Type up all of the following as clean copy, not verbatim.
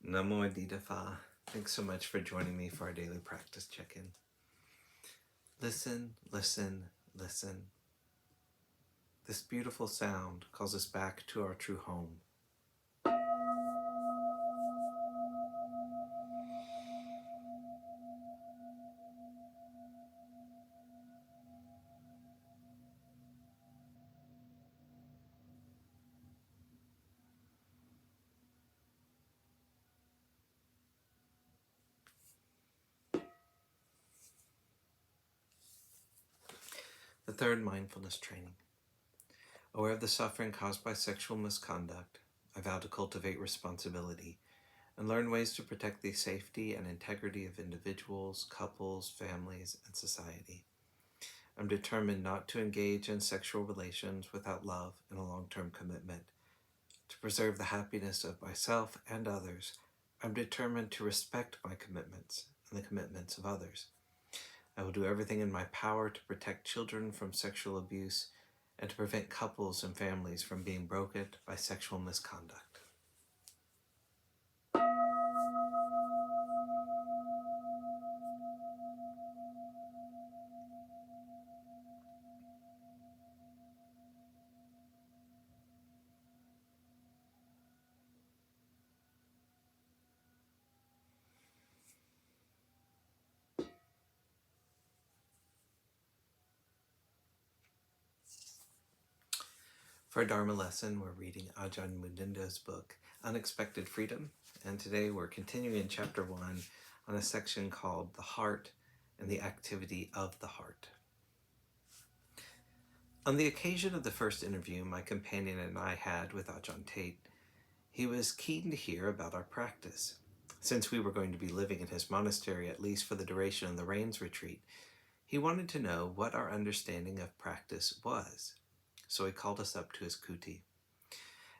Namo Adita Pha. Thanks so much for joining me for our daily practice check-in. Listen, listen, listen. This beautiful sound calls us back to our true home. The third mindfulness training. Aware of the suffering caused by sexual misconduct, I vow to cultivate responsibility and learn ways to protect the safety and integrity of individuals, couples, families, and society. I'm determined not to engage in sexual relations without love and a long-term commitment. To preserve the happiness of myself and others, I'm determined to respect my commitments and the commitments of others. I will do everything in my power to protect children from sexual abuse and to prevent couples and families from being broken by sexual misconduct. For our Dharma lesson, we're reading Ajahn Munindo's book, Unexpected Freedom, and today we're continuing in Chapter 1 on a section called The Heart and the Activity of the Heart. On the occasion of the first interview my companion and I had with Ajahn Tate, he was keen to hear about our practice. Since we were going to be living in his monastery at least for the duration of the Rains retreat, he wanted to know what our understanding of practice was. So he called us up to his kuti.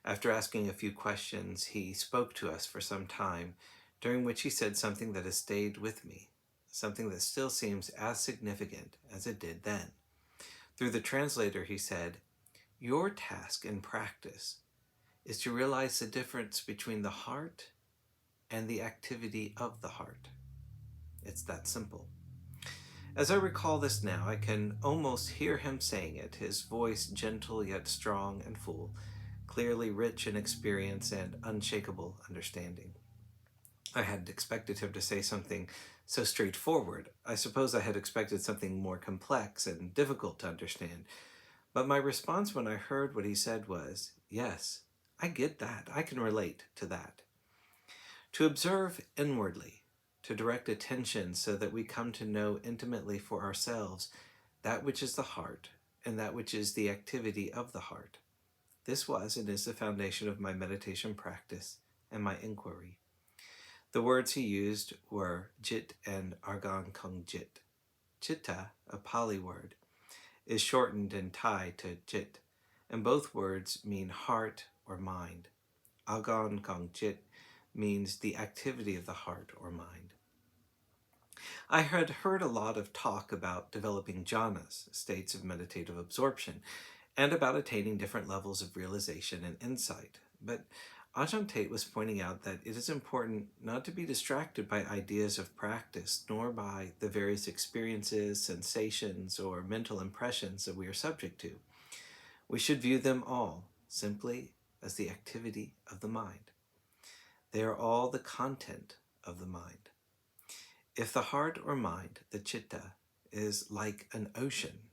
After asking a few questions, he spoke to us for some time, during which he said something that has stayed with me, something that still seems as significant as it did then. Through the translator, he said, "Your task in practice is to realize the difference between the heart and the activity of the heart. It's that simple." As I recall this now, I can almost hear him saying it, his voice gentle yet strong and full, clearly rich in experience and unshakable understanding. I hadn't expected him to say something so straightforward. I suppose I had expected something more complex and difficult to understand. But my response when I heard what he said was, yes, I get that. I can relate to that. To observe inwardly, to direct attention so that we come to know intimately for ourselves that which is the heart and that which is the activity of the heart. This was and is the foundation of my meditation practice and my inquiry. The words he used were jit and argan kong jit. Chitta, a Pali word, is shortened in Thai to jit, and both words mean heart or mind. Argan kong jit means the activity of the heart or mind. I had heard a lot of talk about developing jhanas, states of meditative absorption, and about attaining different levels of realization and insight. But Ajahn Tate was pointing out that it is important not to be distracted by ideas of practice, nor by the various experiences, sensations, or mental impressions that we are subject to. We should view them all simply as the activity of the mind. They are all the content of the mind. If the heart or mind, the chitta, is like an ocean,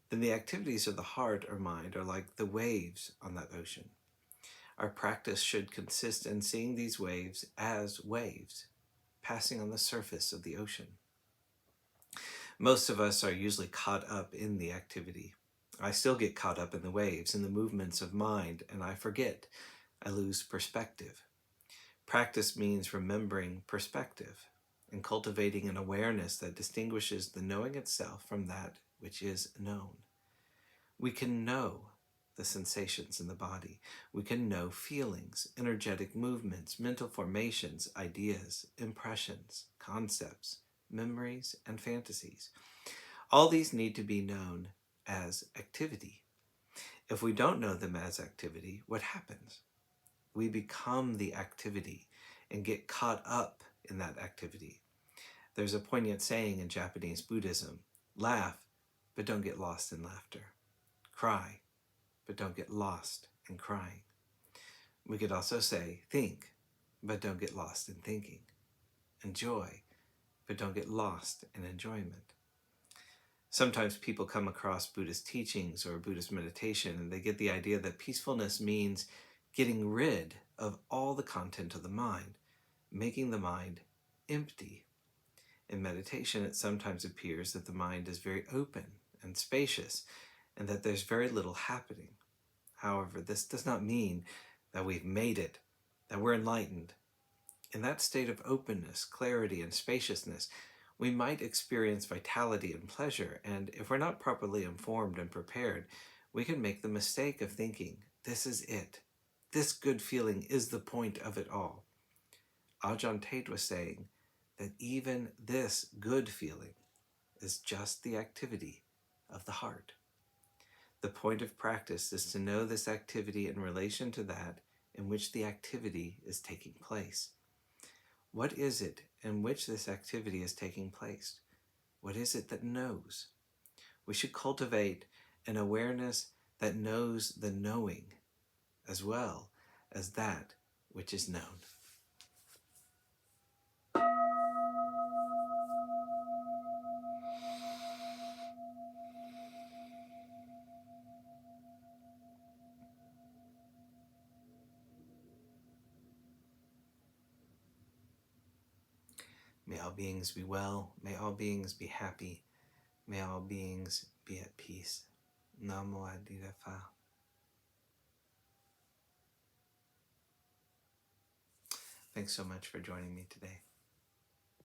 then the activities of the heart or mind are like the waves on that ocean. Our practice should consist in seeing these waves as waves, passing on the surface of the ocean. Most of us are usually caught up in the activity. I still get caught up in the waves, in the movements of mind, and I forget. I lose perspective. Practice means remembering perspective and cultivating an awareness that distinguishes the knowing itself from that which is known. We can know the sensations in the body. We can know feelings, energetic movements, mental formations, ideas, impressions, concepts, memories, and fantasies. All these need to be known as activity. If we don't know them as activity, what happens? We become the activity and get caught up in that activity. There's a poignant saying in Japanese Buddhism: laugh, but don't get lost in laughter. Cry, but don't get lost in crying. We could also say, think, but don't get lost in thinking. Enjoy, but don't get lost in enjoyment. Sometimes people come across Buddhist teachings or Buddhist meditation and they get the idea that peacefulness means getting rid of all the content of the mind, making the mind empty. In meditation, it sometimes appears that the mind is very open and spacious and that there's very little happening. However, this does not mean that we've made it, that we're enlightened. In that state of openness, clarity, and spaciousness, we might experience vitality and pleasure, and if we're not properly informed and prepared, we can make the mistake of thinking, this is it. This good feeling is the point of it all. Ajahn Tate was saying that even this good feeling is just the activity of the heart. The point of practice is to know this activity in relation to that in which the activity is taking place. What is it in which this activity is taking place? What is it that knows? We should cultivate an awareness that knows the knowing as well as that which is known. May all beings be well. May all beings be happy. May all beings be at peace. Namo. Thanks so much for joining me today.